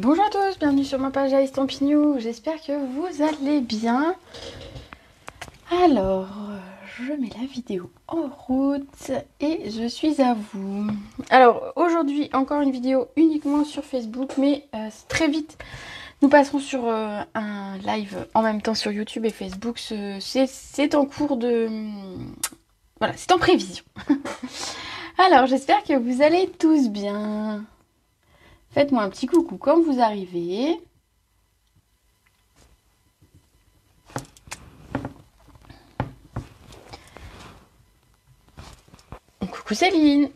Bonjour à tous, bienvenue sur ma page Estampignou, j'espère que vous allez bien. Alors, je mets la vidéo en route et je suis à vous. Alors, aujourd'hui, encore une vidéo uniquement sur Facebook, mais très vite, nous passerons sur un live en même temps sur YouTube et Facebook. C'est en cours de... Voilà, c'est en prévision. Alors, j'espère que vous allez tous bien. Faites-moi un petit coucou quand vous arrivez. Coucou Céline.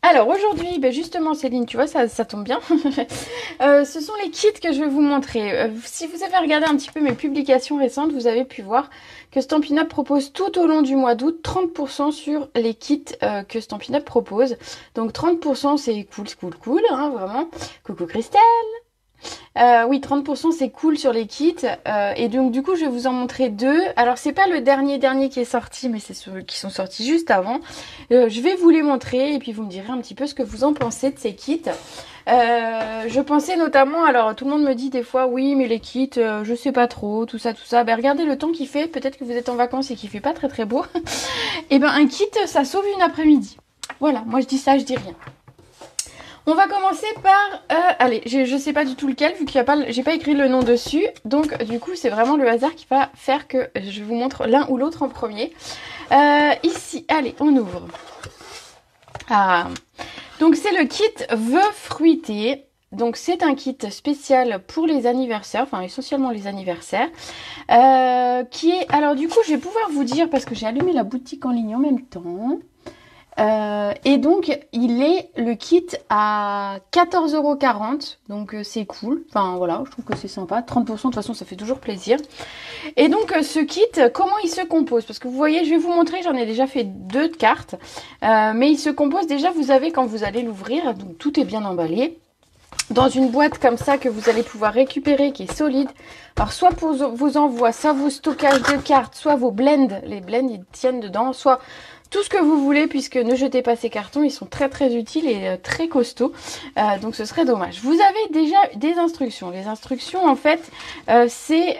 Alors aujourd'hui, justement Céline, tu vois, ça tombe bien. Ce sont les kits que je vais vous montrer. Si vous avez regardé un petit peu mes publications récentes, vous avez pu voir que Stampin' Up propose tout au long du mois d'août 30% sur les kits que Stampin' Up propose. Donc 30% c'est cool, hein, vraiment. Coucou Christelle. Oui, 30% c'est cool sur les kits. Et donc du coup, je vais vous en montrer deux. Alors, c'est pas le dernier qui est sorti, mais c'est ceux qui sont sortis juste avant. Je vais vous les montrer et puis vous me direz un petit peu ce que vous en pensez de ces kits. Je pensais notamment, alors tout le monde me dit des fois, oui, mais les kits, je sais pas trop, tout ça. Regardez le temps qu'il fait. Peut-être que vous êtes en vacances et qu'il fait pas très beau. Et un kit, ça sauve une après-midi. Voilà, moi je dis ça, je dis rien. On va commencer par... allez, je sais pas du tout lequel, vu qu'il n'y a pas, j'ai pas écrit le nom dessus. Donc, du coup, c'est vraiment le hasard qui va faire que je vous montre l'un ou l'autre en premier. Ici, allez, on ouvre. Ah. Donc, c'est le kit Vœux fruités. Donc, c'est un kit spécial pour les anniversaires, enfin, essentiellement les anniversaires. Qui est... Alors, du coup, je vais pouvoir vous dire, parce que j'ai allumé la boutique en ligne en même temps... et donc, il est le kit à 14,40 €. Donc, c'est cool. Enfin, voilà, je trouve que c'est sympa. 30%, de toute façon, ça fait toujours plaisir. Et donc, ce kit, comment il se compose? Parce que vous voyez, je vais vous montrer, j'en ai déjà fait 2 cartes. Mais il se compose déjà, vous avez, quand vous allez l'ouvrir, donc tout est bien emballé. Dans une boîte comme ça que vous allez pouvoir récupérer, qui est solide. Alors, soit pour vos envois, soit vos stockages de cartes, soit vos blends. Les blends, ils tiennent dedans. Soit tout ce que vous voulez, puisque ne jetez pas ces cartons. Ils sont très utiles et très costauds. Donc, ce serait dommage. Vous avez déjà des instructions. Les instructions, en fait, c'est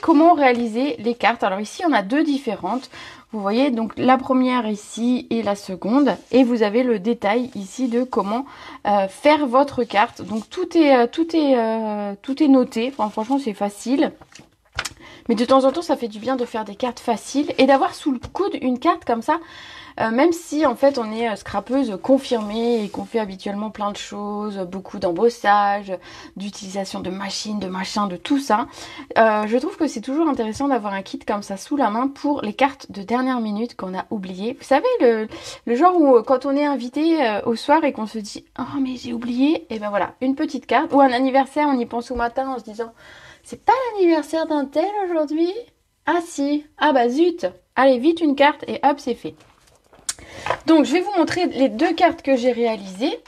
comment réaliser les cartes. Alors, ici, on a 2 différentes. Vous voyez, donc la première ici et la seconde. Et vous avez le détail ici de comment faire votre carte. Donc tout est noté. Enfin, franchement, c'est facile. Mais de temps en temps, ça fait du bien de faire des cartes faciles et d'avoir sous le coude une carte comme ça. Même si en fait on est scrapeuse confirmée et qu'on fait habituellement plein de choses, beaucoup d'embossage, d'utilisation de machines, de machins, de tout ça, je trouve que c'est toujours intéressant d'avoir un kit comme ça sous la main pour les cartes de dernière minute qu'on a oubliées. Vous savez, le genre où quand on est invité au soir et qu'on se dit « Oh mais j'ai oublié », et ben voilà, une petite carte, ou un anniversaire, on y pense au matin en se disant « C'est pas l'anniversaire d'un tel aujourd'hui ? Ah si, ah bah zut, allez vite une carte et hop c'est fait ». Donc, je vais vous montrer les 2 cartes que j'ai réalisées.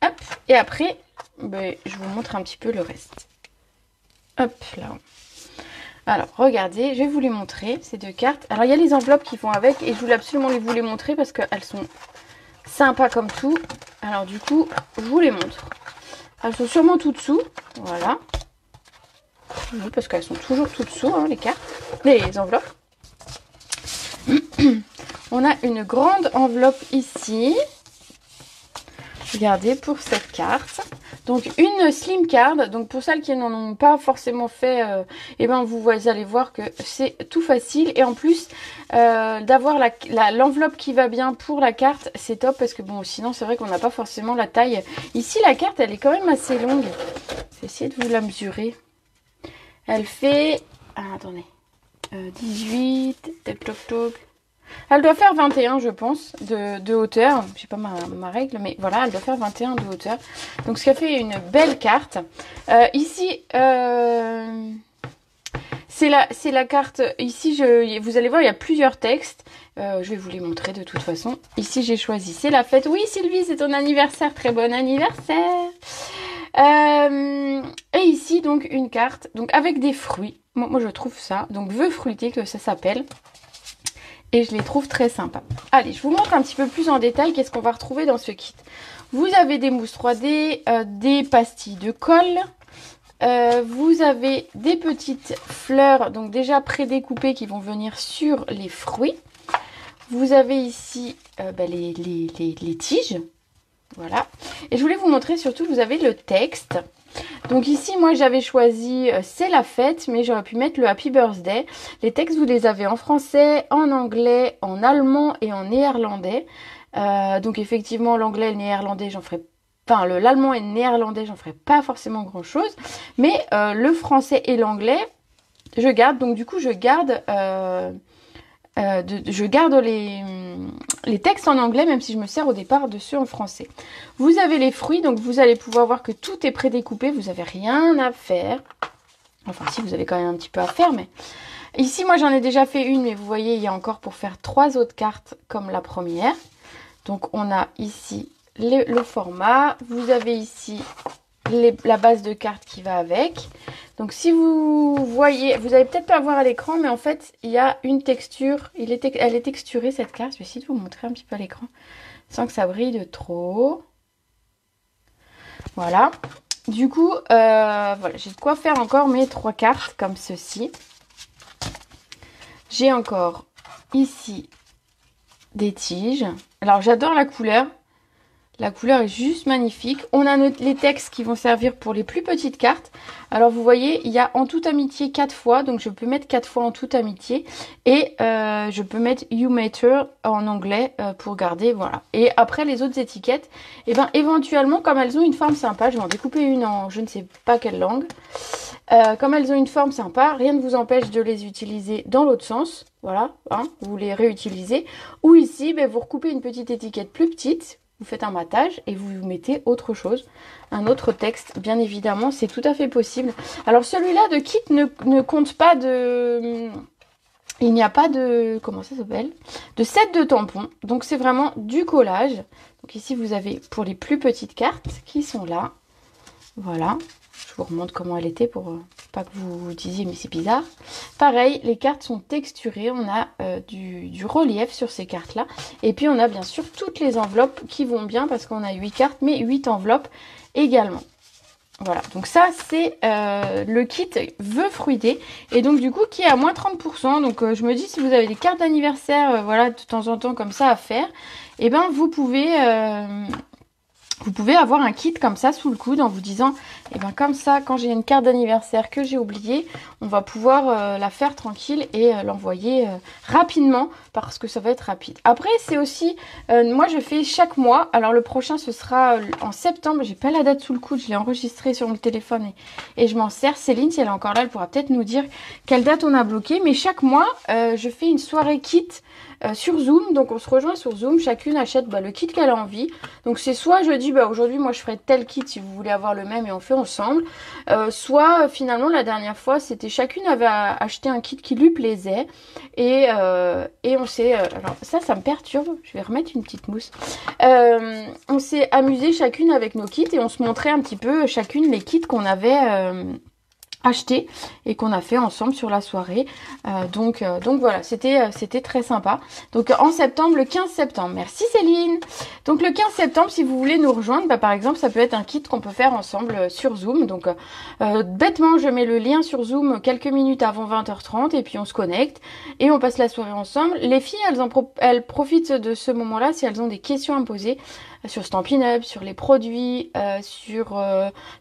Hop. Et après, je vous montre un petit peu le reste. Hop, là. Alors, regardez, je vais vous les montrer, ces 2 cartes. Alors, il y a les enveloppes qui vont avec et je voulais absolument vous les montrer parce qu'elles sont sympas comme tout. Alors, du coup, je vous les montre. Elles sont sûrement toutes dessous. Voilà. Oui, parce qu'elles sont toujours toutes dessous, hein, les cartes. Les enveloppes. On a une grande enveloppe ici. Regardez pour cette carte. Donc une slim card. Donc pour celles qui n'en ont pas forcément fait, vous allez voir que c'est tout facile. Et en plus d'avoir l'enveloppe qui va bien pour la carte, c'est top parce que bon, sinon c'est vrai qu'on n'a pas forcément la taille. Ici la carte, elle est quand même assez longue. Je vais essayer de vous la mesurer. Elle fait, attendez, 18, toc. Elle doit faire 21, je pense, de hauteur. Je sais pas ma règle, mais voilà, elle doit faire 21 de hauteur. Donc, ce qui a fait une belle carte. Ici, c'est la carte. Ici, vous allez voir, il y a plusieurs textes. Je vais vous les montrer de toute façon. Ici, j'ai choisi. C'est la fête. Oui, Sylvie, c'est ton anniversaire. Très bon anniversaire. Et ici, donc, une carte. Donc, avec des fruits. Moi, je trouve ça. Donc, vœux fruités, que ça s'appelle. Et je les trouve très sympas. Allez, je vous montre un petit peu plus en détail qu'est-ce qu'on va retrouver dans ce kit. Vous avez des mousses 3D, des pastilles de colle. Vous avez des petites fleurs, donc déjà prédécoupées qui vont venir sur les fruits. Vous avez ici les tiges. Voilà. Et je voulais vous montrer surtout, vous avez le texte. Donc ici, moi, j'avais choisi C'est la fête, mais j'aurais pu mettre le Happy Birthday. Les textes, vous les avez en français, en anglais, en allemand et en néerlandais. Donc effectivement, l'anglais et le néerlandais, j'en ferai... Enfin, l'allemand et le néerlandais, j'en ferai pas forcément grand-chose. Mais le français et l'anglais, je garde. Donc du coup, je garde les textes en anglais, même si je me sers au départ de ceux en français. Vous avez les fruits, donc vous allez pouvoir voir que tout est prédécoupé, vous n'avez rien à faire. Enfin si, vous avez quand même un petit peu à faire, mais... Ici, moi j'en ai déjà fait une, mais vous voyez, il y a encore pour faire 3 autres cartes comme la première. Donc on a ici le format, vous avez ici la base de cartes qui va avec. Donc si vous voyez, vous allez peut-être pas voir à l'écran, mais en fait il y a une texture, elle est texturée cette carte. Je vais essayer de vous montrer un petit peu à l'écran sans que ça brille de trop. Voilà. Du coup, voilà, j'ai de quoi faire encore mes 3 cartes comme ceci. J'ai encore ici des tiges. Alors j'adore la couleur. La couleur est juste magnifique. On a les textes qui vont servir pour les plus petites cartes. Alors vous voyez, il y a en toute amitié 4 fois. Donc je peux mettre 4 fois en toute amitié. Et je peux mettre You Matter en anglais pour garder. Voilà. Et après les autres étiquettes, et ben éventuellement, comme elles ont une forme sympa, je vais en découper une en je ne sais pas quelle langue. Comme elles ont une forme sympa, rien ne vous empêche de les utiliser dans l'autre sens. Voilà, hein, vous les réutilisez. Ou ici, ben, vous recoupez une petite étiquette plus petite. Vous faites un matage et vous mettez autre chose, un autre texte, bien évidemment, c'est tout à fait possible. Alors celui-là de kit ne compte pas de... Il n'y a pas de... Comment ça s'appelle? De set de tampons, donc c'est vraiment du collage. Donc ici vous avez pour les plus petites cartes qui sont là. Voilà, je vous remontre comment elle était pour pas que vous vous disiez mais c'est bizarre. Pareil, les cartes sont texturées, on a du relief sur ces cartes là. Et puis on a bien sûr toutes les enveloppes qui vont bien parce qu'on a 8 cartes mais 8 enveloppes également. Voilà, donc ça c'est le kit vœux fruités et donc du coup qui est à moins 30%. Donc je me dis si vous avez des cartes d'anniversaire voilà de temps en temps comme ça à faire, et ben vous pouvez avoir un kit comme ça sous le coude en vous disant, et bien comme ça, quand j'ai une carte d'anniversaire que j'ai oubliée, on va pouvoir la faire tranquille et l'envoyer rapidement parce que ça va être rapide. Après, c'est aussi, moi je fais chaque mois, alors le prochain ce sera en septembre, j'ai pas la date sous le coude, je l'ai enregistré sur mon téléphone et je m'en sers. Céline, si elle est encore là, elle pourra peut-être nous dire quelle date on a bloqué, mais chaque mois, je fais une soirée kit sur Zoom, donc on se rejoint sur Zoom, chacune achète le kit qu'elle a envie. Donc c'est soit je dis aujourd'hui moi je ferai tel kit si vous voulez avoir le même et on fait ensemble, soit finalement la dernière fois c'était chacune avait acheté un kit qui lui plaisait et on s'est alors ça me perturbe, je vais remettre une petite mousse. On s'est amusé chacune avec nos kits et on se montrait un petit peu chacune les kits qu'on avait acheté et qu'on a fait ensemble sur la soirée. Donc voilà, c'était très sympa. Donc en septembre, le 15 septembre. Merci Céline. Donc le 15 septembre, si vous voulez nous rejoindre, bah, par exemple, ça peut être un kit qu'on peut faire ensemble sur Zoom. Donc bêtement, je mets le lien sur Zoom quelques minutes avant 20h30 et puis on se connecte et on passe la soirée ensemble. Les filles, elles profitent de ce moment-là si elles ont des questions à me poser sur Stampin' Up, sur les produits, sur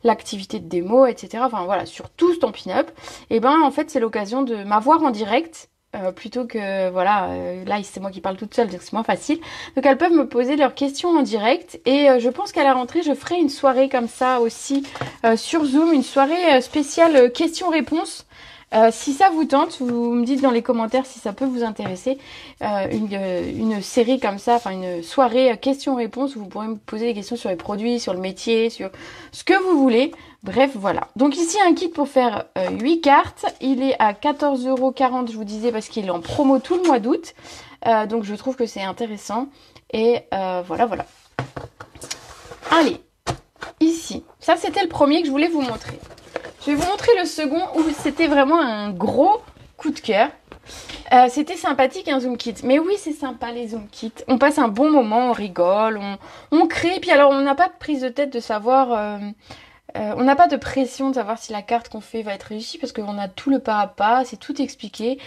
l'activité de démo, etc. Enfin voilà, sur tout Stampin' Up. Et ben en fait c'est l'occasion de m'avoir en direct plutôt que voilà, là c'est moi qui parle toute seule donc c'est moins facile. Donc elles peuvent me poser leurs questions en direct et je pense qu'à la rentrée je ferai une soirée comme ça aussi sur Zoom, une soirée spéciale questions-réponses. Si ça vous tente, vous me dites dans les commentaires si ça peut vous intéresser, une série comme ça, enfin une soirée questions-réponses où vous pourrez me poser des questions sur les produits, sur le métier, sur ce que vous voulez. Bref, voilà. Donc ici, un kit pour faire 8 cartes. Il est à 14,40 €, je vous disais, parce qu'il est en promo tout le mois d'août. Donc je trouve que c'est intéressant. Et voilà. Allez, ici. Ça, c'était le premier que je voulais vous montrer. Je vais vous montrer le second où c'était vraiment un gros coup de cœur. C'était sympathique un Zoom Kit. Mais oui, c'est sympa les Zoom Kits. On passe un bon moment, on rigole, on crée. Puis alors, on n'a pas de prise de tête de savoir... on n'a pas de pression de savoir si la carte qu'on fait va être réussie parce qu'on a tout le pas à pas, c'est tout expliqué.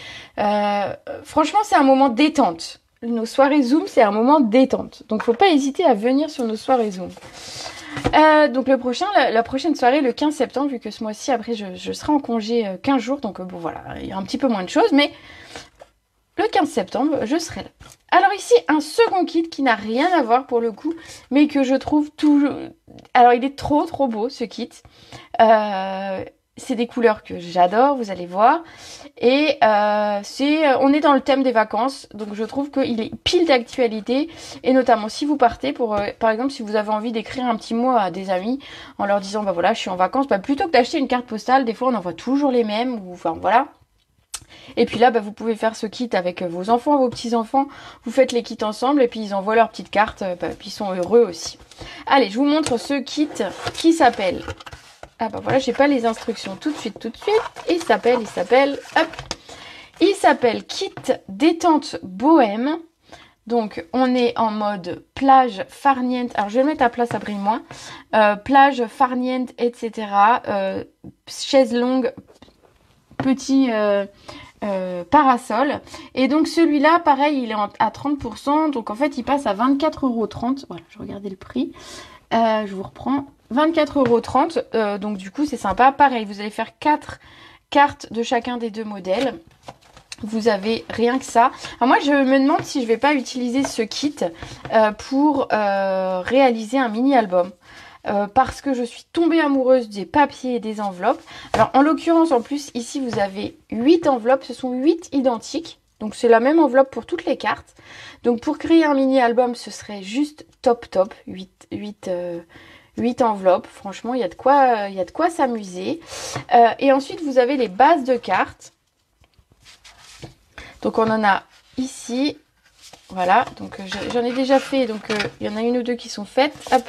Franchement, c'est un moment détente. Nos soirées Zoom, c'est un moment détente. Donc, faut pas hésiter à venir sur nos soirées Zoom. Donc la prochaine soirée, le 15 septembre, vu que ce mois-ci, après, je serai en congé 15 jours. Donc, bon, voilà, il y a un petit peu moins de choses. Mais le 15 septembre, je serai là. Alors ici, un second kit qui n'a rien à voir pour le coup, mais que je trouve toujours... Alors, il est trop beau, ce kit. C'est des couleurs que j'adore, vous allez voir. Et on est dans le thème des vacances, donc je trouve qu'il est pile d'actualité. Et notamment si vous partez pour, par exemple, si vous avez envie d'écrire un petit mot à des amis en leur disant, bah voilà, je suis en vacances, bah plutôt que d'acheter une carte postale, des fois on envoie toujours les mêmes, ou enfin voilà. Et puis là, bah, vous pouvez faire ce kit avec vos enfants, vos petits-enfants. Vous faites les kits ensemble et puis ils envoient leurs petites cartes. Puis ils sont heureux aussi. Allez, je vous montre ce kit qui s'appelle... Ah bah voilà, j'ai pas les instructions tout de suite. Il s'appelle, hop. Il s'appelle Kit Détente Bohème. Donc, on est en mode plage farniente. Alors, je vais le mettre à plat, ça brille moins. Plage farniente, etc. Chaise longue, petit... parasol. Et donc celui-là, pareil, il est à 30%. Donc en fait, il passe à 24,30 €. Voilà, je regardais le prix. Je vous reprends. 24,30 €. Donc du coup, c'est sympa. Pareil, vous allez faire 4 cartes de chacun des deux modèles. Vous avez rien que ça. Alors moi, je me demande si je vais pas utiliser ce kit pour réaliser un mini-album. Parce que je suis tombée amoureuse des papiers et des enveloppes. Alors en l'occurrence, en plus, ici vous avez 8 enveloppes, ce sont 8 identiques. Donc c'est la même enveloppe pour toutes les cartes. Donc pour créer un mini-album, ce serait juste top. 8 enveloppes, franchement, il y a de quoi s'amuser. Et ensuite, vous avez les bases de cartes. Donc on en a ici... Voilà, donc j'en ai déjà fait, donc il y en a une ou deux qui sont faites. Hop,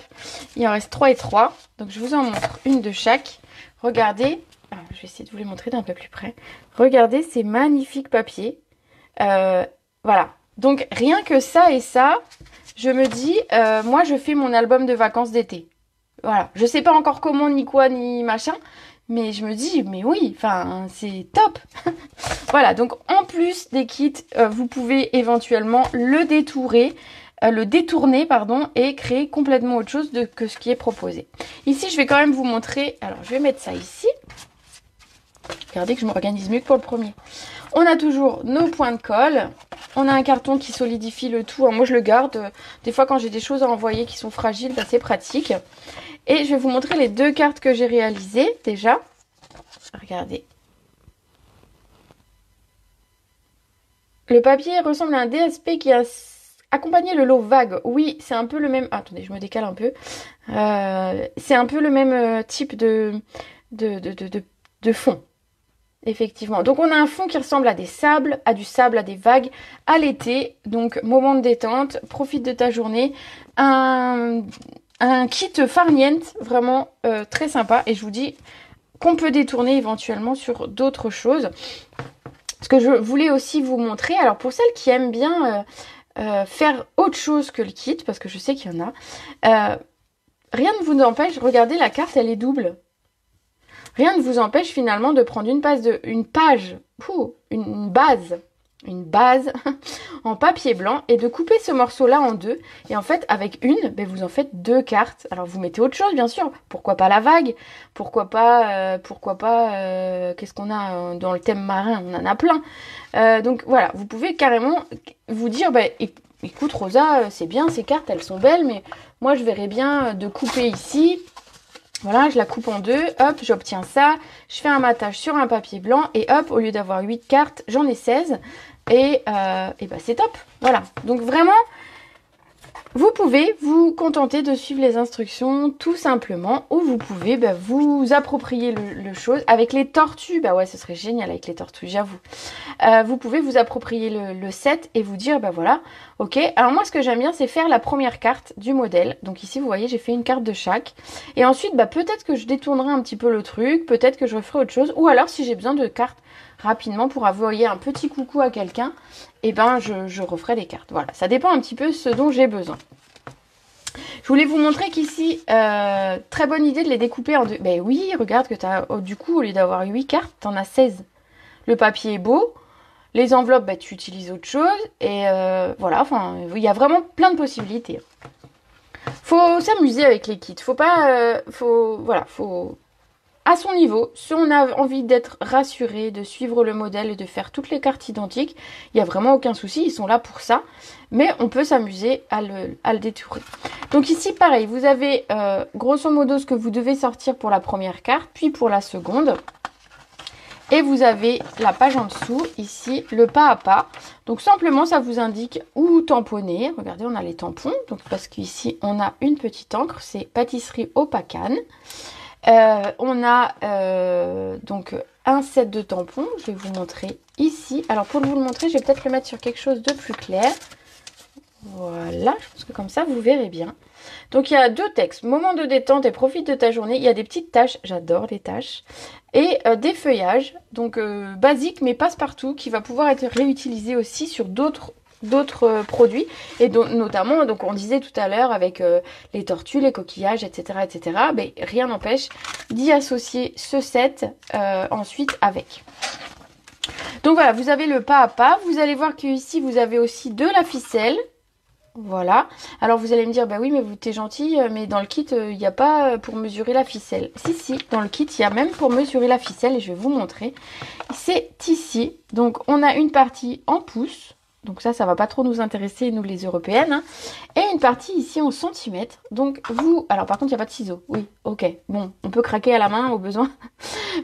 il en reste 3 et 3. Donc je vous en montre une de chaque. Regardez, je vais essayer de vous les montrer d'un peu plus près. Regardez ces magnifiques papiers. Voilà, donc rien que ça et ça, je me dis, moi je fais mon album de vacances d'été. Voilà, je sais pas encore comment, ni quoi, ni machin. Mais je me dis, mais oui, enfin, c'est top. Voilà, donc en plus des kits, vous pouvez éventuellement le détourner, et créer complètement autre chose que ce qui est proposé. Ici, je vais quand même vous montrer, alors je vais mettre ça ici. Regardez que je m'organise mieux que pour le premier. On a toujours nos points de colle. On a un carton qui solidifie le tout. Alors, moi, je le garde. Des fois, quand j'ai des choses à envoyer qui sont fragiles, bah, c'est pratique. Et je vais vous montrer les 2 cartes que j'ai réalisées déjà. Regardez. Le papier ressemble à un DSP qui a accompagné le lot vague. Oui, c'est un peu le même... Attendez, je me décale un peu. C'est un peu le même type de fond. Effectivement. Donc on a un fond qui ressemble à des sables, à du sable, à des vagues, à l'été. Donc moment de détente, profite de ta journée. Un kit farniente, vraiment très sympa. Et je vous dis qu'on peut détourner éventuellement sur d'autres choses. Ce que je voulais aussi vous montrer, alors pour celles qui aiment bien faire autre chose que le kit, parce que je sais qu'il y en a, rien ne vous empêche, regardez la carte, elle est double. Rien ne vous empêche finalement de prendre une base en papier blanc et de couper ce morceau-là en 2. Et en fait, avec une, ben, vous en faites 2 cartes. Alors, vous mettez autre chose, bien sûr. Pourquoi pas la vague? Pourquoi pas qu'est-ce qu'on a dans le thème marin? On en a plein. Donc, voilà, vous pouvez carrément vous dire, ben, écoute, Rosa, c'est bien, ces cartes, elles sont belles, mais moi, je verrais bien de couper ici. Voilà, je la coupe en 2, hop, j'obtiens ça, je fais un matage sur un papier blanc et hop, au lieu d'avoir 8 cartes, j'en ai 16 et bah c'est top. Voilà, donc vraiment, vous pouvez vous contenter de suivre les instructions tout simplement ou vous pouvez vous approprier le chose. Avec les tortues, bah ouais, ce serait génial avec les tortues, j'avoue. Vous pouvez vous approprier le set et vous dire, bah voilà, ok. Alors moi, ce que j'aime bien, c'est faire la première carte du modèle. Donc ici, vous voyez, j'ai fait une carte de chaque. Et ensuite, bah peut-être que je détournerai un petit peu le truc, peut-être que je referai autre chose. Ou alors, si j'ai besoin de cartes rapidement pour envoyer un petit coucou à quelqu'un, et ben je referai des cartes. Voilà, ça dépend un petit peu ce dont j'ai besoin. Je voulais vous montrer qu'ici, très bonne idée de les découper en deux. Ben oui, regarde que tu as, du coup, au lieu d'avoir 8 cartes, tu en as 16. Le papier est beau. Les enveloppes, ben, tu utilises autre chose. Et voilà, enfin, il y a vraiment plein de possibilités. Faut s'amuser avec les kits. Faut pas... faut... À son niveau, si on a envie d'être rassuré, de suivre le modèle et de faire toutes les cartes identiques, il n'y a vraiment aucun souci, ils sont là pour ça. Mais on peut s'amuser à le détourer. Donc ici, pareil, vous avez grosso modo ce que vous devez sortir pour la première carte, puis pour la seconde. Et vous avez la page en dessous, ici, le pas à pas. Donc simplement, ça vous indique où tamponner. Regardez, on a les tampons. Donc parce qu'ici, on a une petite encre, c'est pâtisserie au pacane. On a donc un set de tampons. Je vais vous montrer ici. Alors pour vous le montrer, je vais peut-être le mettre sur quelque chose de plus clair. Voilà, je pense que comme ça, vous verrez bien. Donc, il y a 2 textes. Moment de détente et profite de ta journée. Il y a des petites tâches. J'adore les tâches. Et des feuillages. Donc, basiques, mais passe-partout, qui va pouvoir être réutilisé aussi sur d'autres produits. Et donc, notamment, donc on disait tout à l'heure, avec les tortues, les coquillages, etc. etc. Mais rien n'empêche d'y associer ce set ensuite avec. Donc, voilà, vous avez le pas à pas. Vous allez voir qu'ici, vous avez aussi de la ficelle. Voilà. Alors vous allez me dire, bah oui, mais vous t'es gentil, mais dans le kit, il n'y a pas pour mesurer la ficelle. Si, dans le kit, il y a même pour mesurer la ficelle et je vais vous montrer. C'est ici. Donc on a une partie en pouces. Donc ça va pas trop nous intéresser, nous les européennes. Hein. Et une partie ici en centimètres. Donc vous... Alors par contre, il n'y a pas de ciseaux. Oui, ok. Bon, on peut craquer à la main au besoin.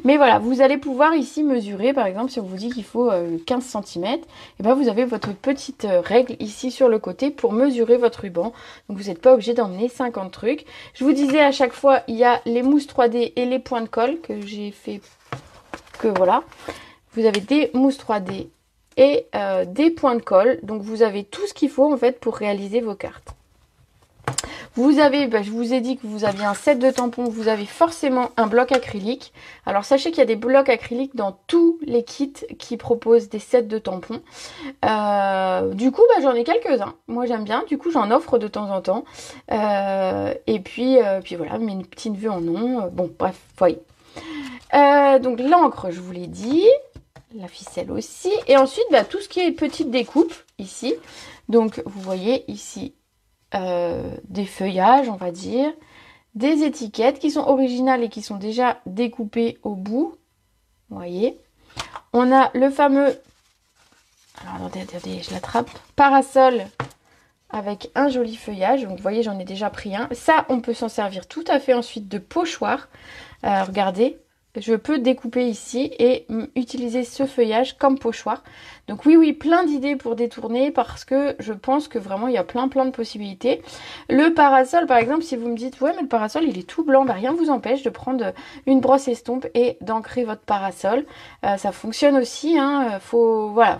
Mais voilà, vous allez pouvoir ici mesurer. Par exemple, si on vous dit qu'il faut 15 cm, et ben vous avez votre petite règle ici sur le côté pour mesurer votre ruban. Donc vous n'êtes pas obligé d'emmener 50 trucs. Je vous disais à chaque fois, il y a les mousses 3D et les points de colle que j'ai fait... Que voilà. Vous avez des mousses 3D et des points de colle. Donc vous avez tout ce qu'il faut en fait pour réaliser vos cartes. Vous avez, je vous ai dit que vous aviez un set de tampons, vous avez forcément un bloc acrylique. Alors sachez qu'il y a des blocs acryliques dans tous les kits qui proposent des sets de tampons. Du coup, j'en ai quelques-uns. Moi j'aime bien, du coup j'en offre de temps en temps. Et puis voilà, mais une petite vue en nom. Bon, bref, voyez. Donc l'encre, je vous l'ai dit. La ficelle aussi. Et ensuite, tout ce qui est petite découpe ici. Donc, vous voyez ici des feuillages, on va dire. Des étiquettes qui sont originales et qui sont déjà découpées au bout. Vous voyez. On a le fameux... Alors, attendez, je l'attrape. Parasol avec un joli feuillage. Donc, vous voyez, j'en ai déjà pris un. Ça, on peut s'en servir tout à fait ensuite de pochoir. Regardez. Je peux découper ici et utiliser ce feuillage comme pochoir. Donc oui, plein d'idées pour détourner parce que je pense que vraiment il y a plein de possibilités. Le parasol par exemple, si vous me dites ouais mais le parasol il est tout blanc, rien ne vous empêche de prendre une brosse estompe et d'ancrer votre parasol. Ça fonctionne aussi, hein. Faut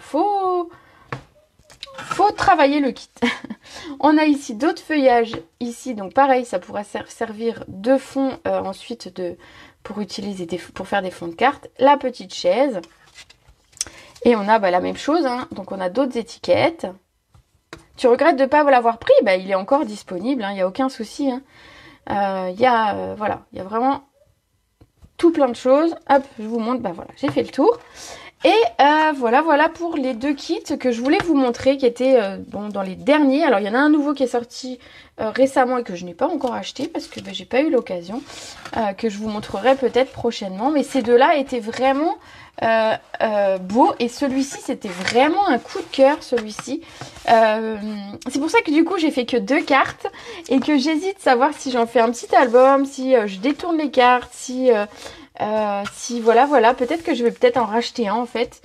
travailler le kit. On a ici d'autres feuillages ici, donc pareil ça pourra servir de fond ensuite pour faire des fonds de cartes. La petite chaise. Et on a la même chose. Hein. Donc on a d'autres étiquettes. Tu regrettes de ne pas l'avoir pris? Il est encore disponible. Il n'y a aucun souci. Hein. Voilà. Il y a vraiment tout plein de choses. Hop, je vous montre. Voilà, j'ai fait le tour. Et voilà pour les 2 kits que je voulais vous montrer qui étaient dans les derniers. Alors il y en a un nouveau qui est sorti récemment et que je n'ai pas encore acheté parce que j'ai pas eu l'occasion, que je vous montrerai peut-être prochainement. Mais ces 2-là étaient vraiment beaux et celui-ci c'était vraiment un coup de cœur celui-ci. C'est pour ça que du coup j'ai fait que 2 cartes et que j'hésite à savoir si j'en fais un petit album, si je détourne les cartes, si voilà, peut-être que je vais peut-être en racheter un en fait,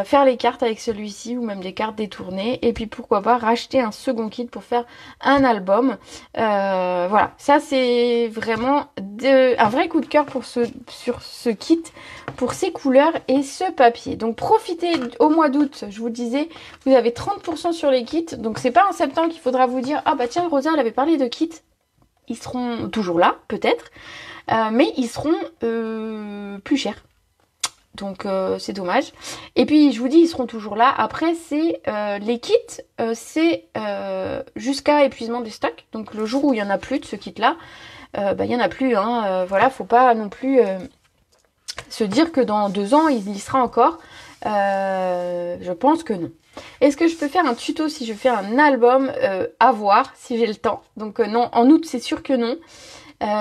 faire les cartes avec celui-ci ou même des cartes détournées et puis pourquoi pas racheter un second kit pour faire un album. Voilà, ça c'est vraiment un vrai coup de cœur sur ce kit, pour ces couleurs et ce papier. Donc profitez au mois d'août, je vous disais, vous avez 30% sur les kits, donc c'est pas en septembre qu'il faudra vous dire ah tiens Rosa elle avait parlé de kits. Ils seront toujours là peut-être. Mais ils seront plus chers. Donc c'est dommage. Et puis je vous dis, ils seront toujours là. Après, c'est les kits, c'est jusqu'à épuisement des stocks. Donc le jour où il n'y en a plus de ce kit-là, il n'y en a plus. Hein. Voilà, faut pas non plus se dire que dans 2 ans, il y sera encore. Je pense que non. Est-ce que je peux faire un tuto si je fais un album? À voir, si j'ai le temps. Donc non, en août, c'est sûr que non.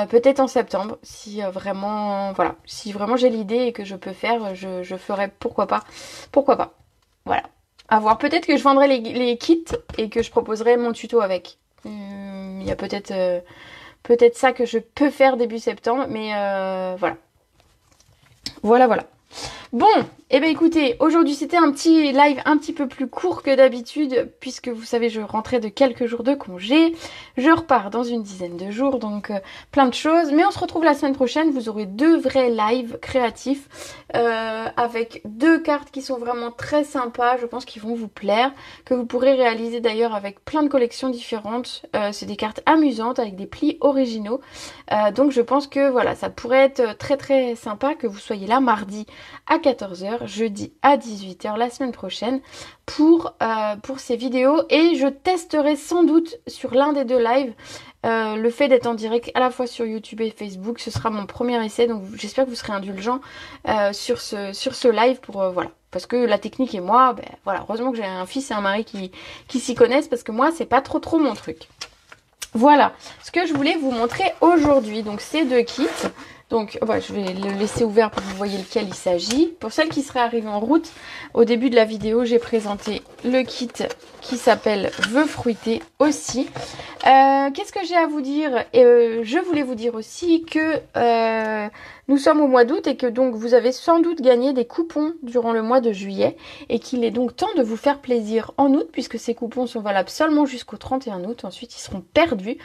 Peut-être en septembre, si vraiment, voilà, si vraiment j'ai l'idée et que je peux faire, je ferai, pourquoi pas, voilà, à voir. Peut-être que je vendrai les kits et que je proposerai mon tuto avec. Il y a peut-être ça que je peux faire début septembre, mais voilà. Bon, eh bien écoutez, aujourd'hui c'était un petit live un petit peu plus court que d'habitude, puisque vous savez, je rentrais de quelques jours de congé, je repars dans une dizaine de jours, donc plein de choses, mais on se retrouve la semaine prochaine, vous aurez 2 vrais lives créatifs, avec 2 cartes qui sont vraiment très sympas, je pense qu'ils vont vous plaire, que vous pourrez réaliser d'ailleurs avec plein de collections différentes, c'est des cartes amusantes avec des plis originaux, donc je pense que voilà, ça pourrait être très très sympa que vous soyez là mardi à 14h, jeudi à 18h la semaine prochaine pour ces vidéos, et je testerai sans doute sur l'un des 2 lives le fait d'être en direct à la fois sur YouTube et Facebook. Ce sera mon premier essai, donc j'espère que vous serez indulgents sur ce live pour voilà, parce que la technique et moi, voilà, heureusement que j'ai un fils et un mari qui s'y connaissent, parce que moi c'est pas trop mon truc. Voilà ce que je voulais vous montrer aujourd'hui, donc ces 2 kits. Donc voilà, je vais le laisser ouvert pour que vous voyez lequel il s'agit. Pour celles qui seraient arrivées en route, au début de la vidéo, j'ai présenté le kit qui s'appelle Vœux fruités aussi. Qu'est-ce que j'ai à vous dire? Je voulais vous dire aussi que nous sommes au mois d'août et que donc vous avez sans doute gagné des coupons durant le mois de juillet et qu'il est donc temps de vous faire plaisir en août, puisque ces coupons sont valables seulement jusqu'au 31 août. Ensuite, ils seront perdus.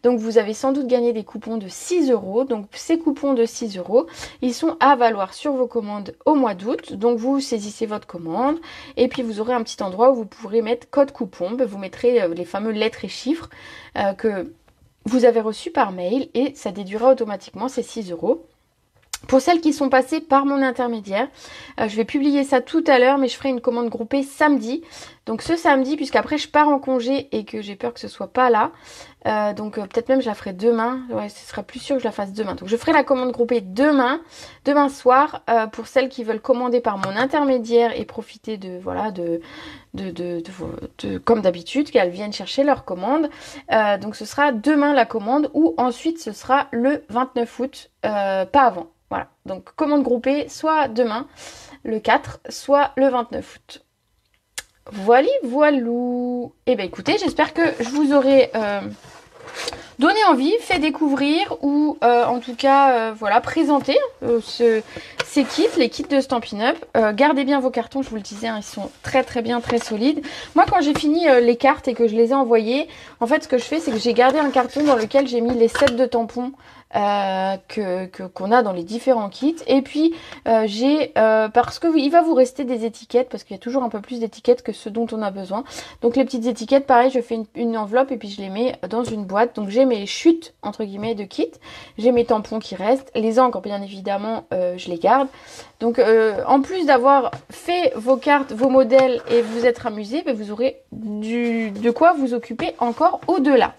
Donc vous avez sans doute gagné des coupons de 6 €. Donc ces coupons de 6 €, ils sont à valoir sur vos commandes au mois d'août. Donc vous saisissez votre commande et puis vous aurez un petit endroit où vous pourrez mettre code coupon. Vous mettrez les fameux lettres et chiffres que vous avez reçus par mail et ça déduira automatiquement ces 6 €. Pour celles qui sont passées par mon intermédiaire, je vais publier ça tout à l'heure, mais je ferai une commande groupée samedi. Donc ce samedi, puisqu'après je pars en congé et que j'ai peur que ce soit pas là. Donc peut-être même je la ferai demain. Ouais, ce sera plus sûr que je la fasse demain. Donc je ferai la commande groupée demain soir, pour celles qui veulent commander par mon intermédiaire et profiter de voilà de comme d'habitude, qu'elles viennent chercher leur commande. Donc ce sera demain la commande, ou ensuite ce sera le 29 août, pas avant. Voilà, donc commande groupée soit demain le 4, soit le 29 août. Voilou. Eh bien écoutez, j'espère que je vous aurai donné envie, fait découvrir ou en tout cas voilà, présenter ces kits, les kits de Stampin' Up. Gardez bien vos cartons, je vous le disais, hein, ils sont très bien, très solides. Moi quand j'ai fini les cartes et que je les ai envoyées, en fait ce que je fais c'est que j'ai gardé un carton dans lequel j'ai mis les sets de tampons qu'on a dans les différents kits, et puis parce que il va vous rester des étiquettes, parce qu'il y a toujours un peu plus d'étiquettes que ce dont on a besoin. Donc les petites étiquettes, pareil, je fais une enveloppe et puis je les mets dans une boîte. Donc j'ai mes chutes entre guillemets de kit, j'ai mes tampons qui restent, les encres bien évidemment je les garde. Donc en plus d'avoir fait vos cartes, vos modèles et vous être amusé, vous aurez de quoi vous occuper encore au-delà.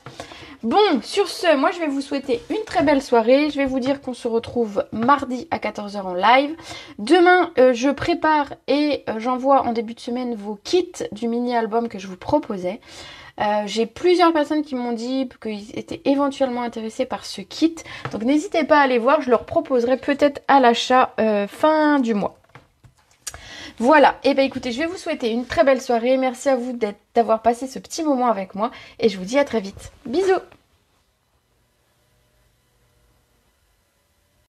Bon, sur ce, moi je vais vous souhaiter une très belle soirée. Je vais vous dire qu'on se retrouve mardi à 14h en live. Demain, je prépare et j'envoie en début de semaine vos kits du mini-album que je vous proposais. J'ai plusieurs personnes qui m'ont dit qu'ils étaient éventuellement intéressés par ce kit. Donc n'hésitez pas à aller voir, je leur proposerai peut-être à l'achat fin du mois. Voilà, et bien écoutez, je vais vous souhaiter une très belle soirée. Merci à vous d'avoir passé ce petit moment avec moi et je vous dis à très vite. Bisous!